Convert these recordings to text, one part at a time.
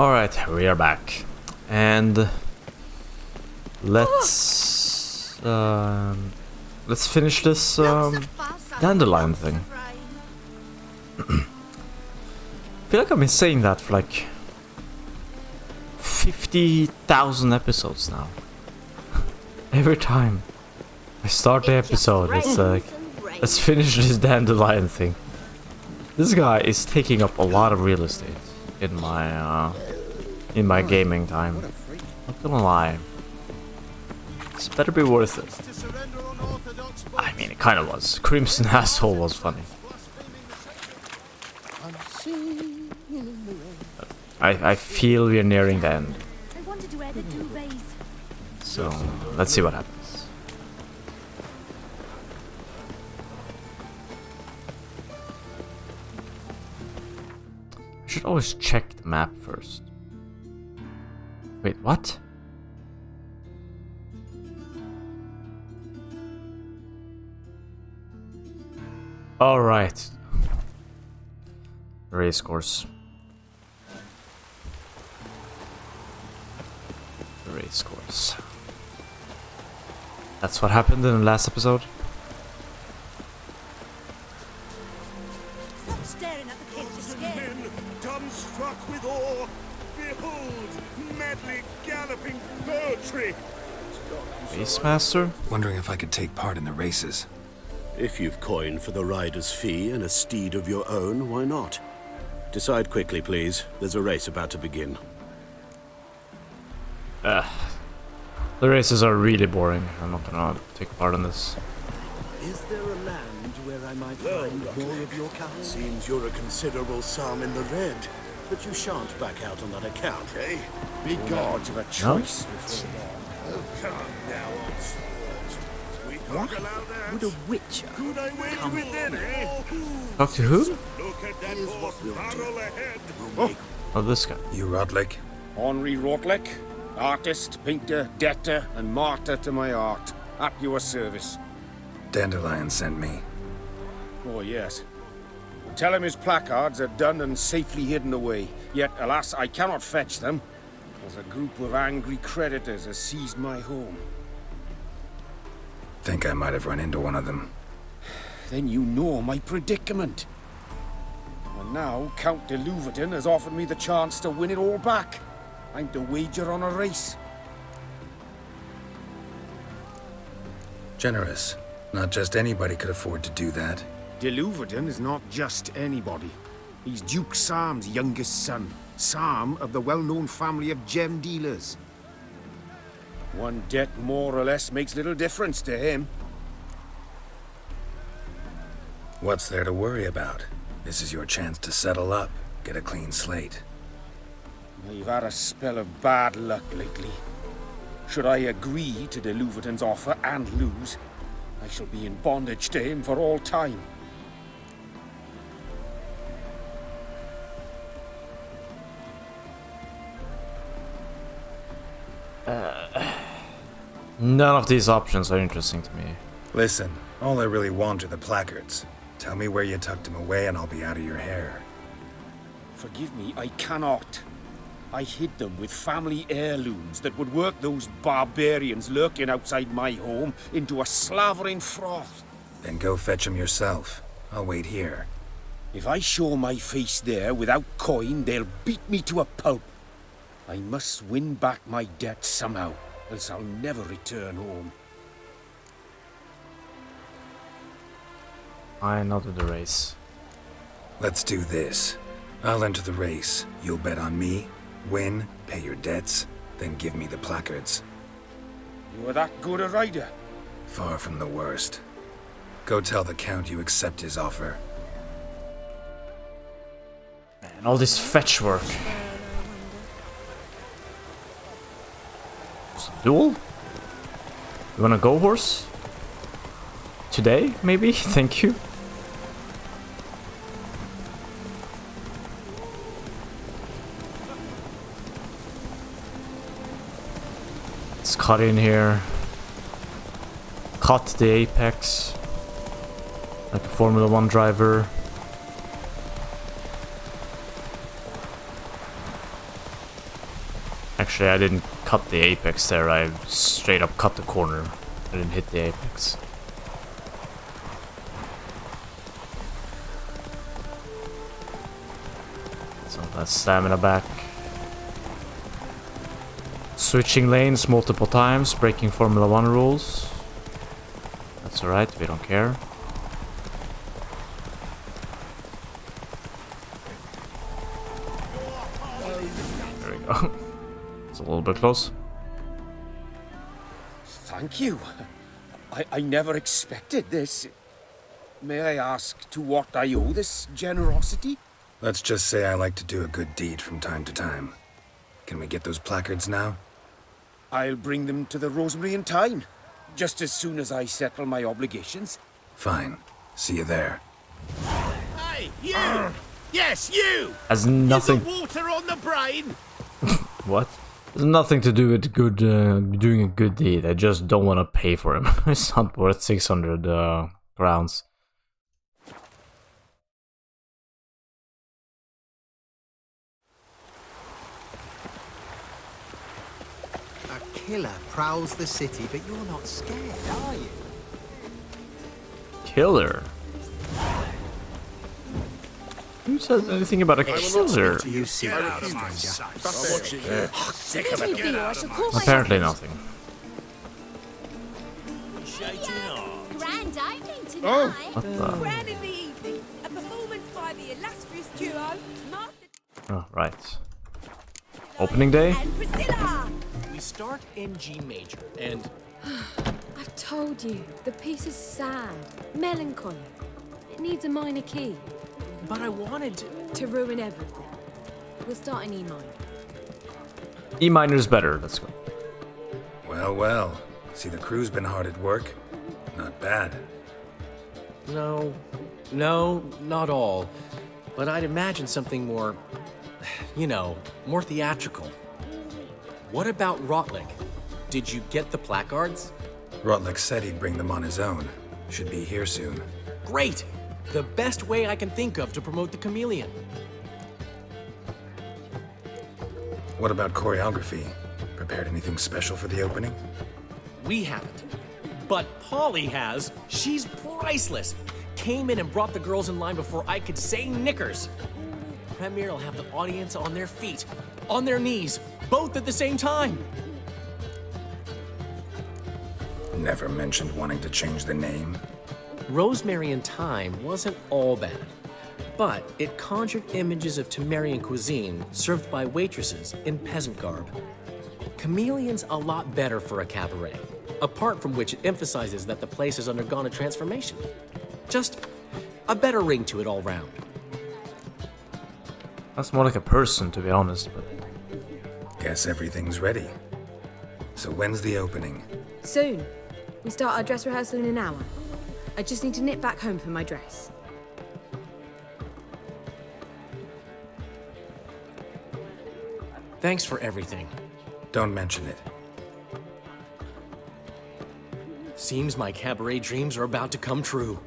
Alright, we are back. And let's finish this dandelion thing. I feel like I've been saying that for like 50,000 episodes now. Every time I start the episode, it's like, let's finish this dandelion thing. This guy is taking up a lot of real estate in my gaming time. Not gonna lie. This better be worth it. I mean, it kind of was. Crimson Asshole was funny. I feel we're nearing the end. So, let's see what happens. I should always check the map first. Wait, what? Alright. Race course. Race course. That's what happened in the last episode. Stop staring at the pictures again. Men, dumbstruck with awe, behold, madly galloping poetry. Race Master? Wondering if I could take part in the races. If you've coined for the rider's fee and a steed of your own, why not? Decide quickly, please. There's a race about to begin. The races are really boring. I'm not gonna take part in this. Is there a land where I might find more of your kind? Seems you're a considerable sum in the red, but you shan't back out on that account, eh? Be gods of a choice before long. Come now, onslaught. We can't allow that. Would a witcher Could I wage with then, eh? Talk to who? Look at that horse barrel ahead. Oh, this guy. You Rodlick? Henry Rotlick, artist, painter, debtor, and martyr to my art. At your service. Dandelion sent me. Oh, yes. Tell him his placards are done and safely hidden away. Yet, alas, I cannot fetch them, as a group of angry creditors has seized my home. Think I might have run into one of them. Then you know my predicament. And now, Count de Louverton has offered me the chance to win it all back. I'm to wager on a race. Generous. Not just anybody could afford to do that. De Louverton is not just anybody. He's Duke Sam's youngest son. Sam of the well-known family of gem dealers. One debt more or less makes little difference to him. What's there to worry about? This is your chance to settle up, get a clean slate. I've had a spell of bad luck lately. Should I agree to de Louverton's offer and lose, I shall be in bondage to him for all time. None of these options are interesting to me. Listen, all I really want are the placards. Tell me where you tucked them away and I'll be out of your hair. Forgive me, I cannot. I hid them with family heirlooms that would work those barbarians lurking outside my home into a slavering froth. Then go fetch them yourself. I'll wait here. If I show my face there without coin, they'll beat me to a pulp. I must win back my debt somehow, else I'll never return home. I know the race. Let's do this. I'll enter the race. You'll bet on me, win, pay your debts, then give me the placards. You are that good a rider? Far from the worst. Go tell the Count you accept his offer. Man, all this fetch work. Duel? You wanna go, horse? Today, maybe? Thank you. Let's cut in here. Cut the apex. Like a Formula 1 driver. Actually, I didn't cut the apex there, I straight up cut the corner. I didn't hit the apex. So that's stamina back. Switching lanes multiple times, breaking Formula 1 rules. That's alright, we don't care. There we go. It's a little bit close. Thank you. I never expected this. May I ask to what I owe this generosity? Let's just say I like to do a good deed from time to time. Can we get those placards now? I'll bring them to the Rosemary in time, just as soon as I settle my obligations. Fine. See you there. Hey, you! Yes, you! Has nothing. You got water on the brain? What? There's nothing to do with good doing a good deed. I just don't want to pay for him. It's not worth 600 crowns. A killer prowls the city, but you're not scared, are you? Killer? Who says anything about a killer? You see that, stranger. Sick of it. Apparently nothing. Grand opening tonight. Oh. What the? Grand in the evening, a performance by the illustrious duo, Master Oh, right. Opening day? and Priscilla. We start in G major, and I've told you, the piece is sad, melancholy. It needs a minor key but I wanted to ruin everything. We'll start in E minor. E minor's better, let's go. Well, well. See, the crew's been hard at work. Not bad. no, not all. But I'd imagine something more, more theatrical. What about Rotlick? Did you get the placards? Rotlick said he'd bring them on his own. Should be here soon. Great! The best way I can think of to promote the chameleon. What about choreography? Prepared anything special for the opening? We haven't. But Polly has. She's priceless. Came in and brought the girls in line before I could say knickers. Premiere will have the audience on their feet, on their knees, both at the same time. Never mentioned wanting to change the name. Rosemary in Time wasn't all bad, but it conjured images of Temerian cuisine served by waitresses in peasant garb. Chameleon's a lot better for a cabaret, apart from which it emphasizes that the place has undergone a transformation. Just a better ring to it all round. That's more like a person, to be honest, but... Guess everything's ready. So when's the opening? Soon. We start our dress rehearsal in an hour. I just need to nip back home for my dress. Thanks for everything. Don't mention it. Seems my cabaret dreams are about to come true.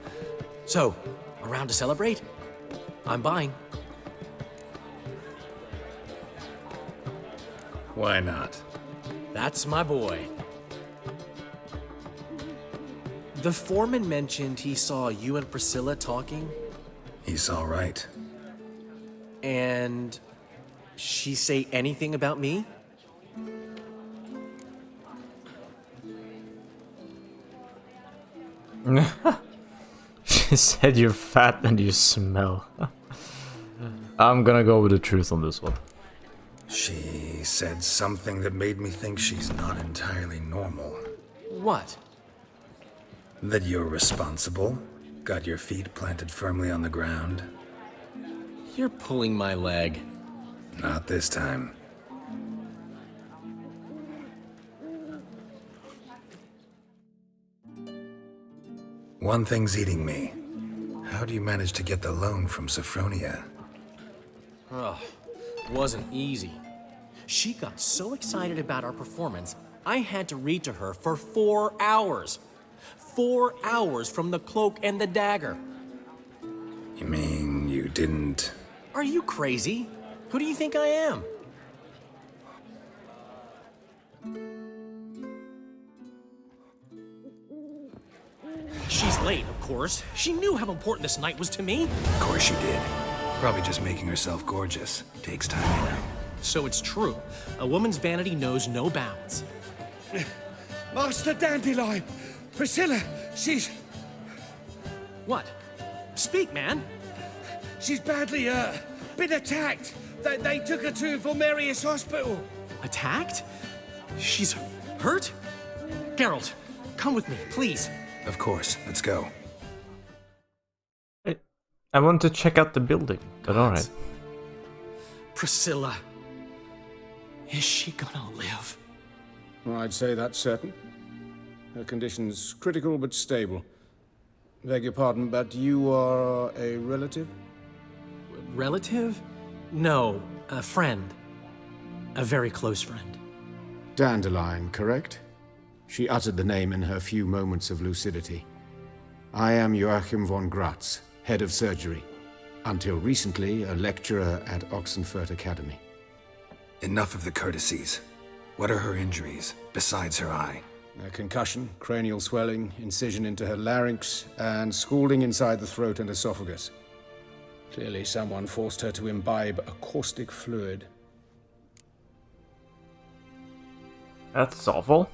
So, around to celebrate? I'm buying. Why not? That's my boy. The foreman mentioned he saw you and Priscilla talking, He's all right. and she say anything about me? She said you're fat and you smell. I'm gonna go with the truth on this one. She said something that made me think she's not entirely normal. What? That you're responsible, got your feet planted firmly on the ground. You're pulling my leg. Not this time. One thing's eating me. How do you manage to get the loan from Sophronia? Ugh, wasn't easy. She got so excited about our performance, I had to read to her for 4 hours. 4 hours from the cloak and the dagger. You mean you didn't... Are you crazy? Who do you think I am? She's late, of course. She knew how important this night was to me. Of course she did. Probably just making herself gorgeous. Takes time, you know. So it's true. A woman's vanity knows no bounds. Master Dandelion! Priscilla, she's... What? Speak, man. She's badly, been attacked. They took her to Volmerius Hospital. Attacked? She's hurt? Geralt, come with me, please. Of course, let's go. I want to check out the building, but alright. Priscilla. Is she gonna live? Well, I'd say that's certain. Her condition's critical but stable. Beg your pardon, but you are a relative? Relative? No, a friend. A very close friend. Dandelion, correct? She uttered the name in her few moments of lucidity. I am Joachim von Gratz, head of surgery. Until recently, a lecturer at Oxenfurt Academy. Enough of the courtesies. What are her injuries, besides her eye? A concussion, cranial swelling, incision into her larynx, and scalding inside the throat and esophagus. Clearly someone forced her to imbibe a caustic fluid. That's awful.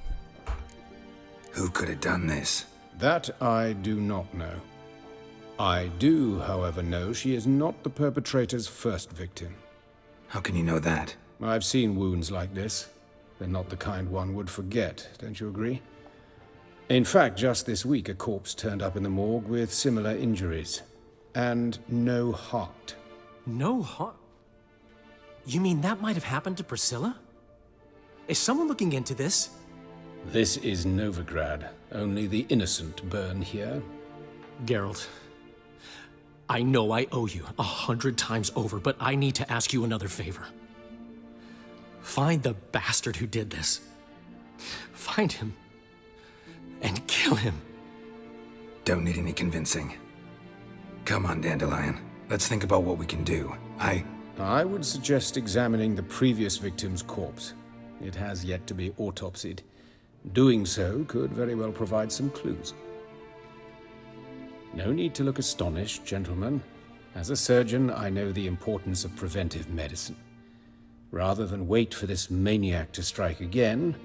Who could have done this? That I do not know. I do, however, know she is not the perpetrator's first victim. How can you know that? I've seen wounds like this. They're not the kind one would forget, don't you agree? In fact, just this week a corpse turned up in the morgue with similar injuries. And no heart. No heart? You mean that might have happened to Priscilla? Is someone looking into this? This is Novigrad. Only the innocent burn here. Geralt, I know I owe you 100 times over, but I need to ask you another favor. Find the bastard who did this. Find him. And kill him. Don't need any convincing. Come on, Dandelion. Let's think about what we can do. I would suggest examining the previous victim's corpse. It has yet to be autopsied. Doing so could very well provide some clues. No need to look astonished, gentlemen. As a surgeon, I know the importance of preventive medicine. Rather than wait for this maniac to strike again,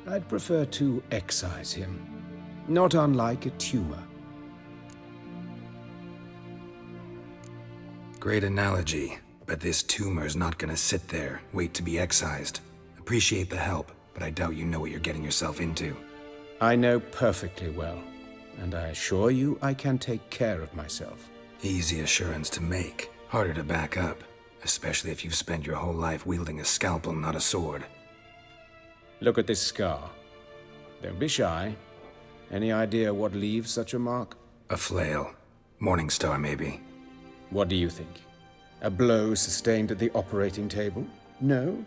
I'd prefer to excise him. Not unlike a tumor. Great analogy, but this tumor's not gonna sit there, wait to be excised. Appreciate the help, but I doubt you know what you're getting yourself into. I know perfectly well, and I assure you I can take care of myself. Easy assurance to make, harder to back up, especially if you've spent your whole life wielding a scalpel, not a sword. Look at this scar. Don't be shy. Any idea what leaves such a mark? A flail. Morningstar, maybe. What do you think? A blow sustained at the operating table? No?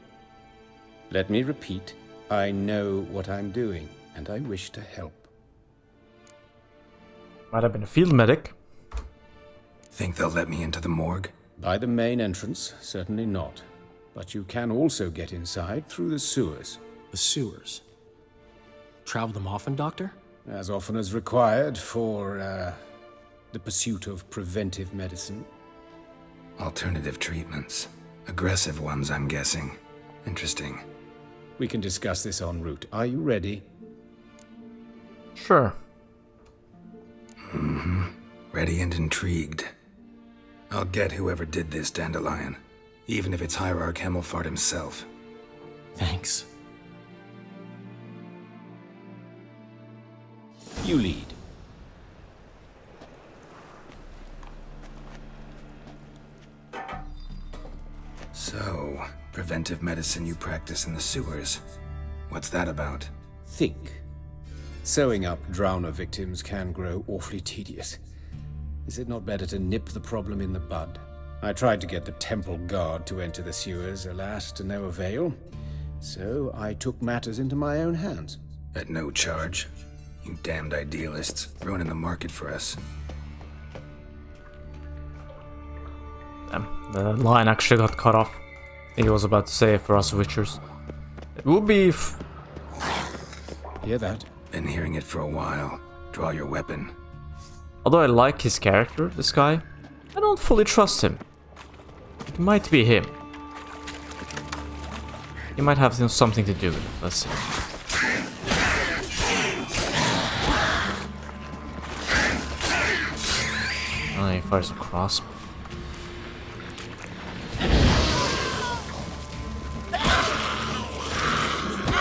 Let me repeat. I know what I'm doing, and I wish to help. Might have been a field medic. Think they'll let me into the morgue? By the main entrance, certainly not. But you can also get inside through the sewers. The sewers? Travel them often, Doctor? As often as required for, the pursuit of preventive medicine. Alternative treatments. Aggressive ones, I'm guessing. Interesting. We can discuss this en route. Are you ready? Sure. Ready and intrigued. I'll get whoever did this, Dandelion. Even if it's Hierarch Hemmelfart himself. Thanks. You lead. So, preventive medicine you practice in the sewers. What's that about? Think. Sewing up drowner victims can grow awfully tedious. Is it not better to nip the problem in the bud? I tried to get the temple guard to enter the sewers, alas, to no avail. So I took matters into my own hands. At no charge. You damned idealists, ruining the market for us. Damn, the line actually got cut off. I think I was about to say for us Witchers. It would be Hear that? Been hearing it for a while. Draw your weapon. Although I like his character, this guy, I don't fully trust him. It might be him. He might have something to do with it. Let's see. Oh, he fires a crossbow.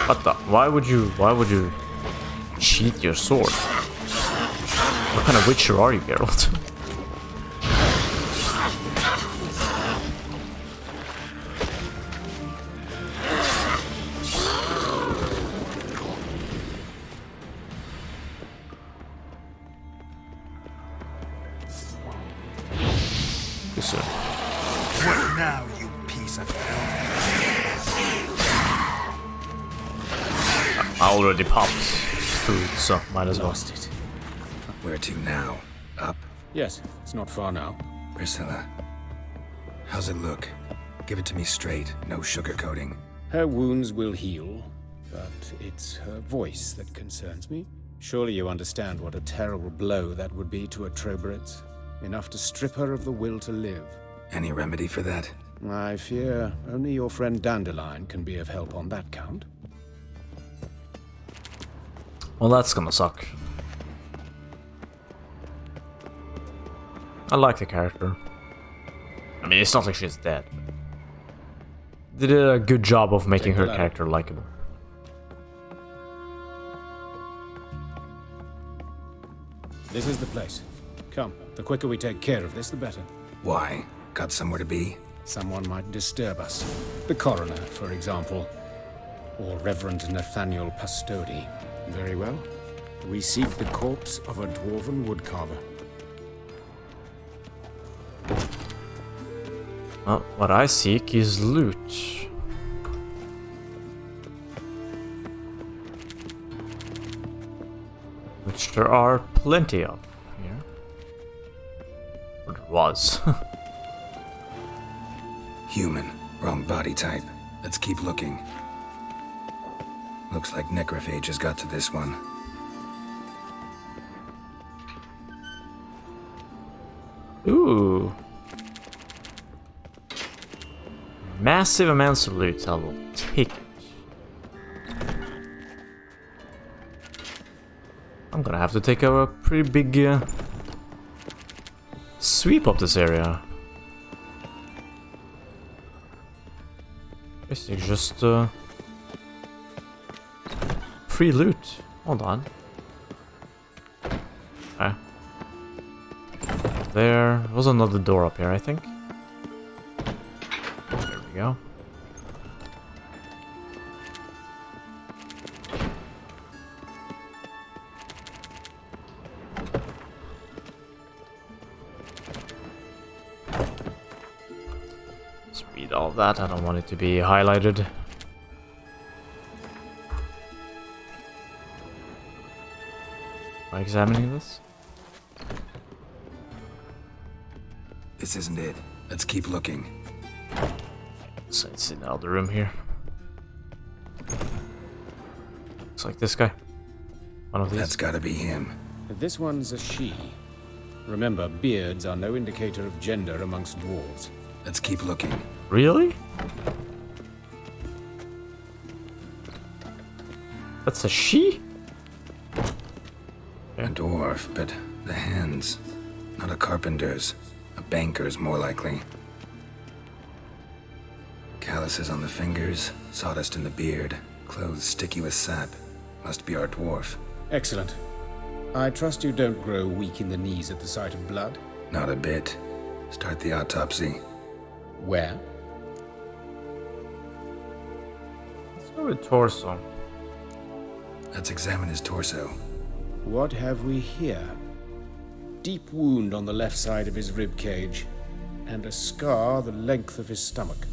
What the? Why would you sheath your sword? What kind of witcher are you, Geralt? What now, you piece of I already popped food, so might as well. Lost it. Where to now? Up? Yes, it's not far now. Priscilla. How's it look? Give it to me straight, no sugarcoating. Her wounds will heal, but it's her voice that concerns me. Surely you understand what a terrible blow that would be to a Troberet. Enough to strip her of the will to live. Any remedy for that? I fear only your friend Dandelion can be of help on that count. Well, that's gonna suck. I like the character. I mean, it's not like she's dead. They did a good job of making her character likable. This is the place. Come, the quicker we take care of this, the better. Why? Got somewhere to be? Someone might disturb us. The coroner, for example. Or Reverend Nathaniel Pastodi. Very well. We seek the corpse of a dwarven woodcarver. Well, what I seek is loot. Which there are plenty of here. Or there was. Human. Wrong body type. Let's keep looking. Looks like necrophage has got to this one. Ooh. Massive amounts of loot, I will take it. I'm gonna have to take a pretty big sweep of this area. Basically just free loot. Hold on. Okay. There was another door up here, I think. There we go. Let's read all that. I don't want it to be highlighted. Am I examining this? This isn't it. Let's keep looking. So it's in the other room here. Looks like this guy. One of these. That's gotta be him. This one's a she. Remember, beards are no indicator of gender amongst dwarves. Let's keep looking. Really? That's a she? A dwarf, but the hands. Not a carpenter's. A banker's, more likely. Calluses on the fingers, sawdust in the beard, clothes sticky with sap. Must be our dwarf. Excellent. I trust you don't grow weak in the knees at the sight of blood. Not a bit. Start the autopsy. Where? Let's go with torso. Let's examine his torso. What have we here? Deep wound on the left side of his rib cage, and a scar the length of his stomach.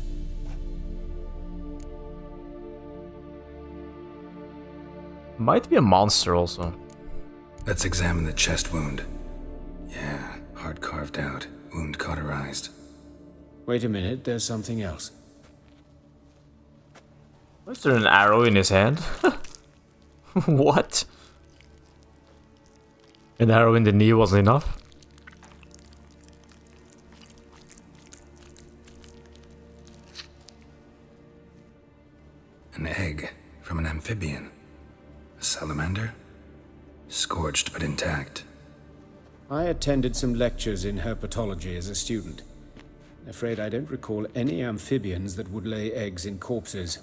Might be a monster also. Let's examine the chest wound. Yeah, heart carved out, wound cauterized. Wait a minute, there's something else. Is there an arrow in his hand? What? An arrow in the knee wasn't enough? An egg from an amphibian. A salamander? Scorched but intact. I attended some lectures in herpetology as a student. Afraid I don't recall any amphibians that would lay eggs in corpses.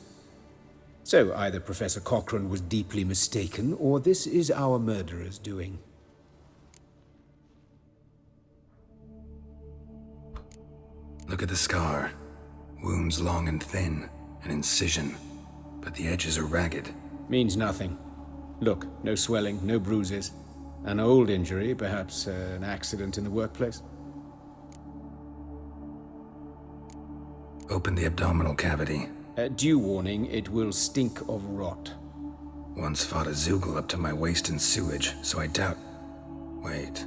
So either Professor Cochrane was deeply mistaken, or this is our murderer's doing. Look at the scar. Wounds long and thin, an incision. But the edges are ragged. Means nothing. Look, no swelling, no bruises. An old injury, perhaps an accident in the workplace. Open the abdominal cavity. Due warning, it will stink of rot. Once fought a Zoogle up to my waist in sewage, so I doubt... Wait.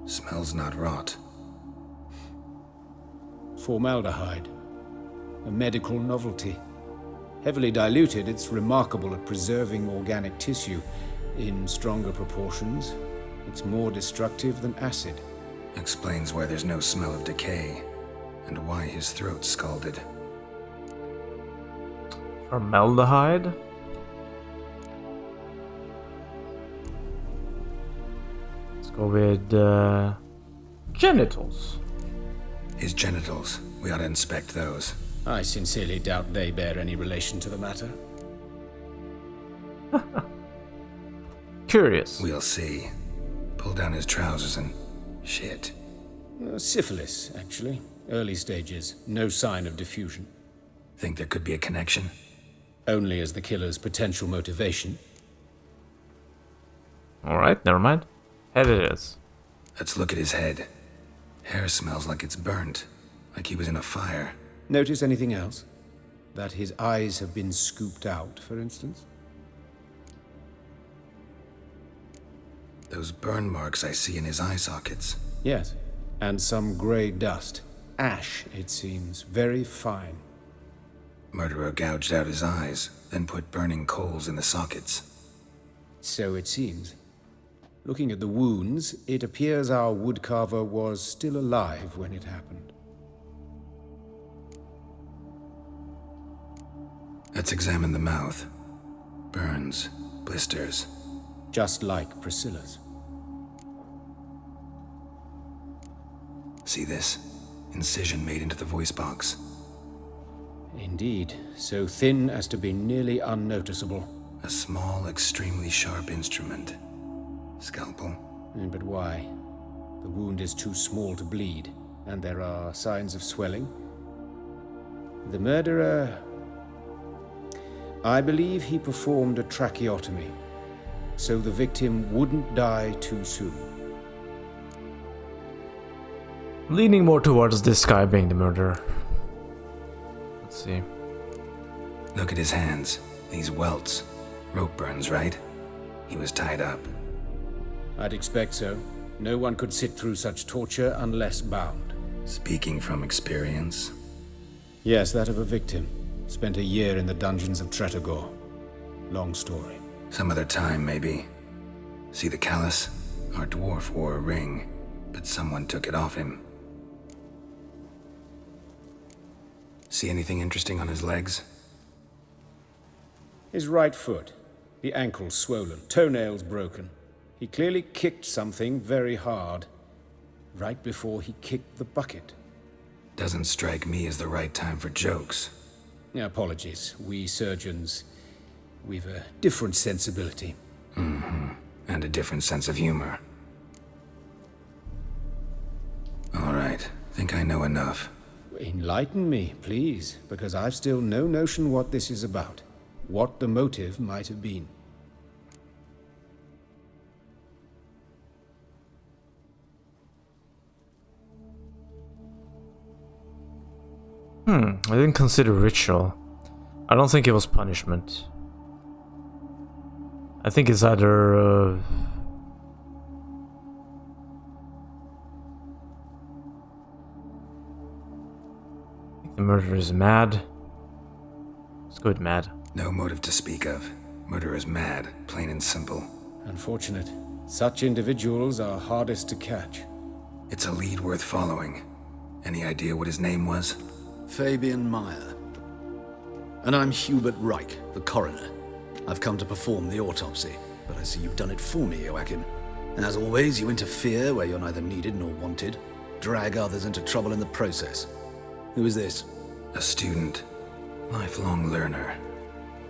Smells not rot. Formaldehyde. A medical novelty. Heavily diluted, it's remarkable at preserving organic tissue. In stronger proportions, it's more destructive than acid. Explains why there's no smell of decay, and why his throat's scalded. Formaldehyde? Let's go with genitals. His genitals. We ought to inspect those. I sincerely doubt they bear any relation to the matter. Curious. We'll see. Pull down his trousers and... shit. Syphilis, actually. Early stages. No sign of diffusion. Think there could be a connection? Only as the killer's potential motivation. Alright, never mind. Head it is. Let's look at his head. Hair smells like it's burnt. Like he was in a fire. Notice anything else? That his eyes have been scooped out, for instance? Those burn marks I see in his eye sockets. Yes, and some grey dust. Ash, it seems. Very fine. Murderer gouged out his eyes, then put burning coals in the sockets. So it seems. Looking at the wounds, it appears our woodcarver was still alive when it happened. Let's examine the mouth. Burns, blisters. Just like Priscilla's. See this? Incision made into the voice box. Indeed, so thin as to be nearly unnoticeable. A small, extremely sharp instrument. Scalpel. But why? The wound is too small to bleed, and there are signs of swelling. The murderer... I believe he performed a tracheotomy, so the victim wouldn't die too soon. Leaning more towards this guy being the murderer. Let's see. Look at his hands. These welts. Rope burns, right? He was tied up. I'd expect so. No one could sit through such torture unless bound. Speaking from experience? Yes, that of a victim. Spent a year in the dungeons of Tretogor. Long story. Some other time, maybe. See the callus? Our dwarf wore a ring, but someone took it off him. See anything interesting on his legs? His right foot. The ankle swollen, toenails broken. He clearly kicked something very hard. Right before he kicked the bucket. Doesn't strike me as the right time for jokes. Apologies. We surgeons, we've a different sensibility. Mm-hmm. And a different sense of humor. All right. Think I know enough. Enlighten me, please, because I've still no notion what this is about. What the motive might have been. I didn't consider ritual. I don't think it was punishment. I think it's either... I think the murderer is mad. Let's go with mad. No motive to speak of. Murder is mad, plain and simple. Unfortunate. Such individuals are hardest to catch. It's a lead worth following. Any idea what his name was? Fabian Meyer. And I'm Hubert Reich, the coroner. I've come to perform the autopsy, but I see you've done it for me, Joachim. As always, you interfere where you're neither needed nor wanted. Drag others into trouble in the process. Who is this? A student. Lifelong learner.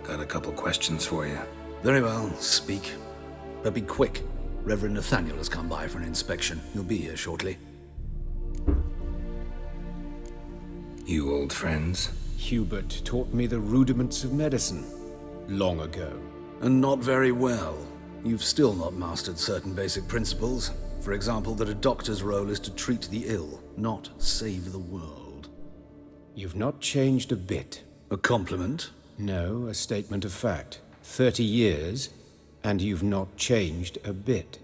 Got a couple questions for you. Very well, speak. But be quick. Reverend Nathaniel has come by for an inspection. He'll be here shortly. You old friends? Hubert taught me the rudiments of medicine long ago. And not very well. You've still not mastered certain basic principles. For example, that a doctor's role is to treat the ill, not save the world. You've not changed a bit. A compliment? No, a statement of fact. 30 years, and you've not changed a bit.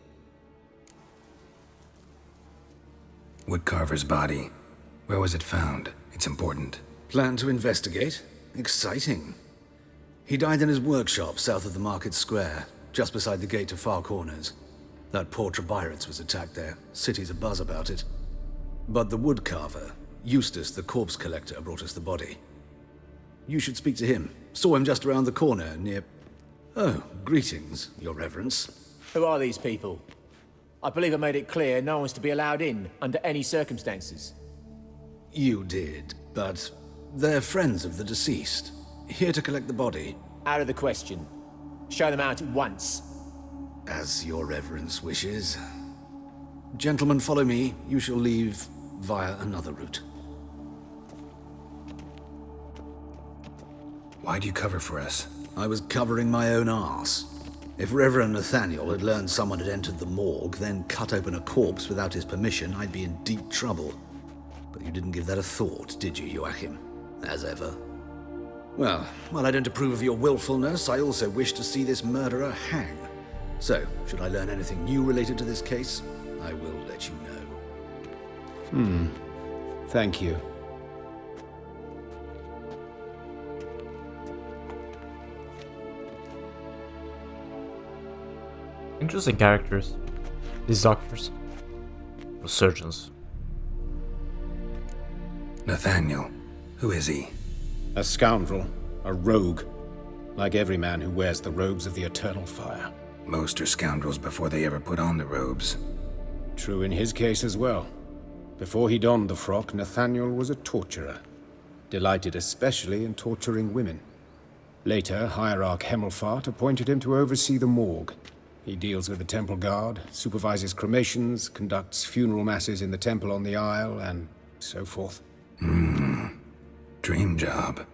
Woodcarver's body. Where was it found? It's important. Plan to investigate? Exciting. He died in his workshop south of the market square, just beside the gate to Far Corners. That poor Trebirates was attacked there. City's abuzz about it. But the woodcarver, Eustace the corpse collector, brought us the body. You should speak to him. Saw him just around the corner near... Oh, greetings, your reverence. Who are these people? I believe I made it clear no one's to be allowed in under any circumstances. You did, but they're friends of the deceased. Here to collect the body. Out of the question. Show them out at once. As your reverence wishes. Gentlemen, follow me. You shall leave via another route. Why do you cover for us? I was covering my own arse. If Reverend Nathaniel had learned someone had entered the morgue, then cut open a corpse without his permission, I'd be in deep trouble. But you didn't give that a thought, did you, Joachim? As ever. Well, while I don't approve of your willfulness, I also wish to see this murderer hang. So, should I learn anything new related to this case, I will let you know. Thank you. Interesting characters. These doctors. Or surgeons. Nathaniel. Who is he? A scoundrel. A rogue. Like every man who wears the robes of the eternal fire. Most are scoundrels before they ever put on the robes. True in his case as well. Before he donned the frock, Nathaniel was a torturer. Delighted especially in torturing women. Later, Hierarch Hemmelfart appointed him to oversee the morgue. He deals with the temple guard, supervises cremations, conducts funeral masses in the temple on the Isle, and so forth. Dream job.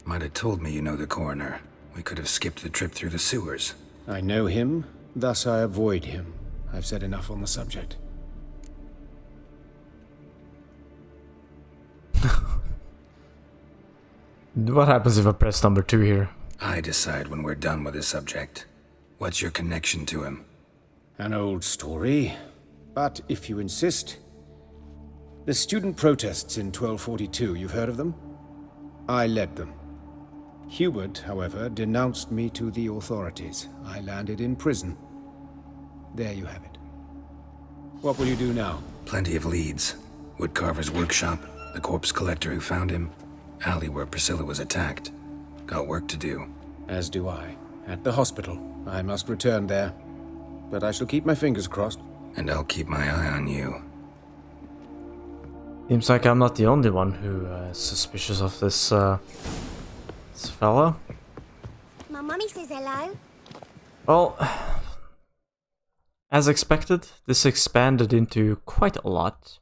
Might have told me you know the coroner. We could have skipped the trip through the sewers. I know him, thus I avoid him. I've said enough on the subject. What happens if I press number 2 here? I decide when we're done with this subject. What's your connection to him? An old story, but if you insist. The student protests in 1242, you've heard of them? I led them. Hubert, however, denounced me to the authorities. I landed in prison. There you have it. What will you do now? Plenty of leads. Woodcarver's workshop, the corpse collector who found him, alley where Priscilla was attacked. Got work to do. As do I. At the hospital. I must return there. But I shall keep my fingers crossed. And I'll keep my eye on you. Seems like I'm not the only one who is suspicious of this, this fella. My mummy says hello. Well, as expected, this expanded into quite a lot.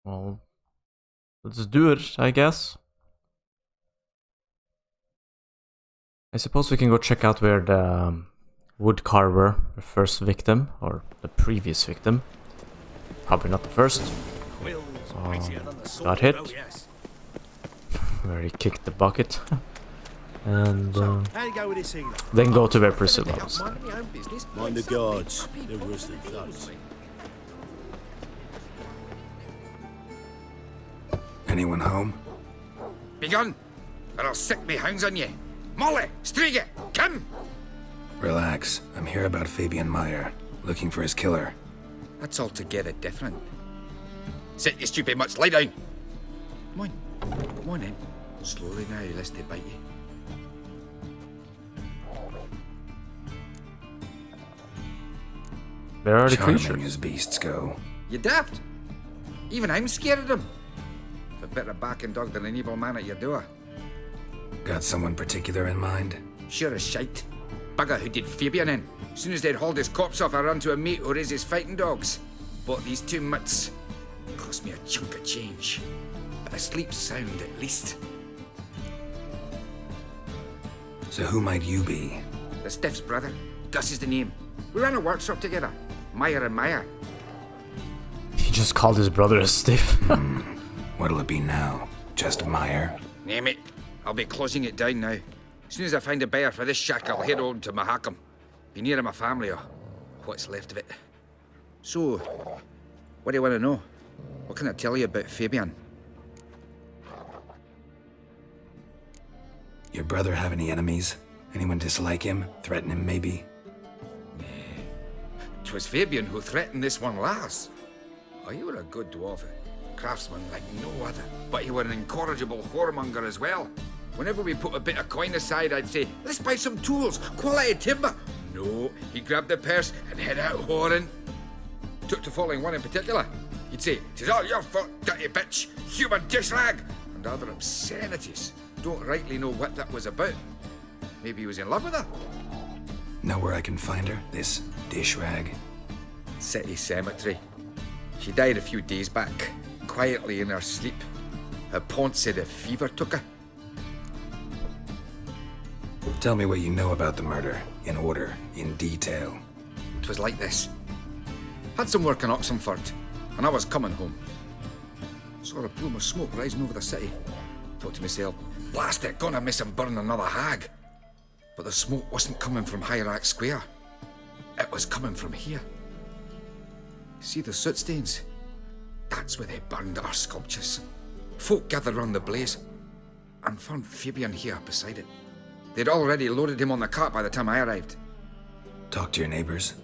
Well, let's do it, I guess. I suppose we can go check out where the woodcarver, the first victim, or the previous victim, probably not the first, got hit, where he kicked the bucket. and How you go with this healer? then go to where Priscilla is. Mind my own business. Mind the guards. They're worse than thugs. Anyone home? Begone, or I'll sick me hounds on you. Molly, Striga, come! Relax. I'm here about Fabian Meyer, looking for his killer. That's altogether different. Sit, you stupid mutts, lie down. Come on in. Slowly now, lest they bite you. Where are the Charming creatures? as beasts go. You daft? Even I'm scared of them. A better backing dog than an evil man at your door. Got someone particular in mind? Sure as shite. Bugger who did Fabian in. As soon as they'd hauled his corpse off, I ran to a mate who raises fighting dogs. Bought these 2 mutts. Cost me a chunk of change. But I sleep sound at least. So who might you be? The Stiff's brother. Gus is the name. We ran a workshop together. Meyer and Meyer. He just called his brother a stiff. What'll it be now? Just Meyer? Name it. I'll be closing it down now. As soon as I find a buyer for this shack, I'll head on to Mahakam. Be near my family, or what's left of it. So, what do you want to know? What can I tell you about Fabian? Your brother have any enemies? Anyone dislike him? Threaten him, maybe? 'Twas Fabian who threatened this one last. Oh, you were a good dwarf. Craftsman like no other. But you were an incorrigible whoremonger as well. Whenever we put a bit of coin aside, I'd say, let's buy some tools, quality timber. No, he grabbed the purse and head out whoring. Took to following one in particular. He'd say, "'Tis all your fault, dirty bitch, human dish rag," and other obscenities. Don't rightly know what that was about. Maybe he was in love with her? Know where I can find her? This dish rag? City Cemetery. She died a few days back, quietly in her sleep. Her pont said a fever took her. Tell me what you know about the murder, in order, in detail. It was like this. Had some work in Oxenford, and I was coming home. Saw a plume of smoke rising over the city. Thought to myself, blast it, gonna miss him burn another hag. But the smoke wasn't coming from Hierarch Square. It was coming from here. See the soot stains? That's where they burned our sculptures. Folk gathered round the blaze, and found Fabian here beside it. They'd already loaded him on the cart by the time I arrived. Talk to your neighbors.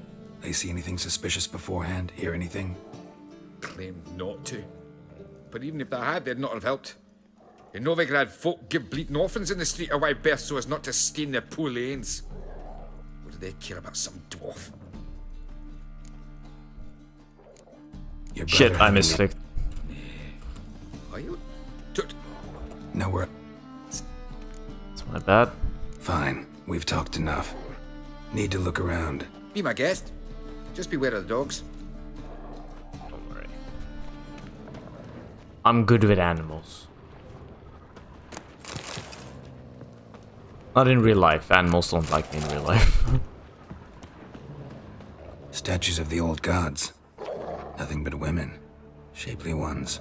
They see anything suspicious beforehand? Hear anything? Claimed not to. But even if they had, they'd not have helped. In Novigrad, folk give bleeding orphans in the street a wide berth so as not to stain their poor lanes. What do they care about some dwarf? Shit, I misclicked. Are you? Nowhere. It's my bad. Fine, we've talked enough. Need to look around. Be my guest. Just beware of the dogs. Don't worry. I'm good with animals. Not in real life. Animals don't like me in real life. Statues of the old gods. Nothing but women. Shapely ones.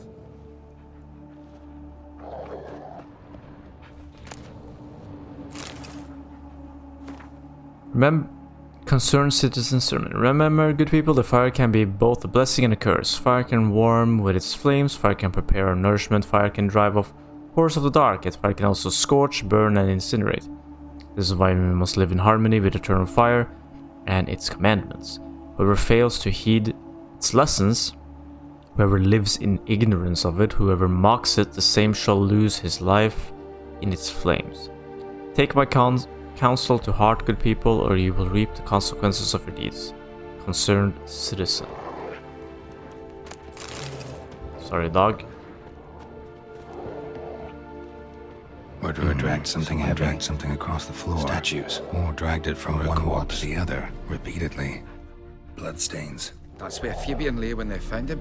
Remember, concerned citizens sermon. Remember, good people, the fire can be both a blessing and a curse. Fire can warm with its flames, fire can prepare our nourishment, fire can drive off horrors of the dark, yet fire can also scorch, burn, and incinerate. This is why we must live in harmony with eternal fire and its commandments. Whoever fails to heed its lessons, whoever lives in ignorance of it, whoever mocks it, the same shall lose his life in its flames. Take my counsel to heart, good people, or you will reap the consequences of your deeds. Concerned citizen. Sorry, dog. Murderer dragged something heavy, dragged something across the floor. Statues. Or dragged it from one corpse to the other, repeatedly. Bloodstains. That's where Fabian lay when they found him.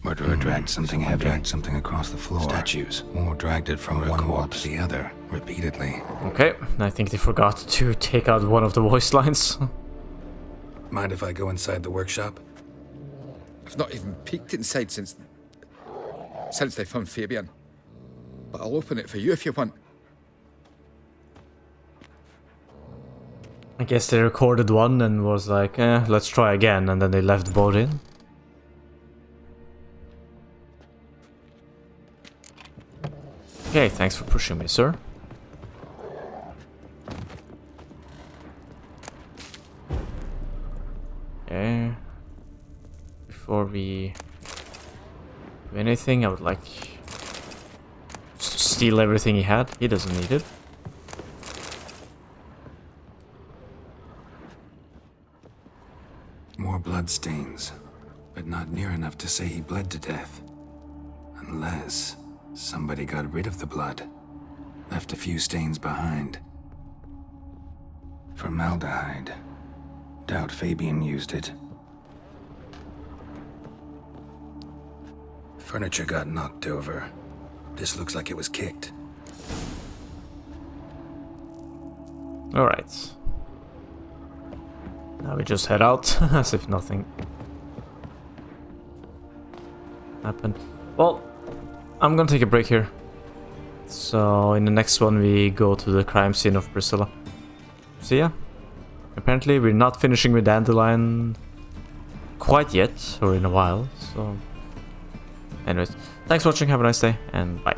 Murderer dragged something heavy, dragged something across the floor. Statues. Or dragged it from one corpse to the other, repeatedly. Okay, I think they forgot to take out one of the voice lines. Mind if I go inside the workshop? I've not even peeked inside since they found Fabian. but I'll open it for you if you want. I guess they recorded one and was like, let's try again, and then they left both in. Okay, thanks for pushing me, sir. Okay. Before we do anything, I would like just to steal everything he had. He doesn't need it. More bloodstains, but not near enough to say he bled to death. Unless somebody got rid of the blood, left a few stains behind. Formaldehyde. Doubt Fabian used it. Furniture got knocked over. This looks like it was kicked. Alright. Now we just head out, as if nothing happened. Well, I'm gonna take a break here. So in the next one we go to the crime scene of Priscilla. So yeah, apparently we're not finishing with Dandelion quite yet, or in a while, so... Anyways, thanks for watching, have a nice day, and bye.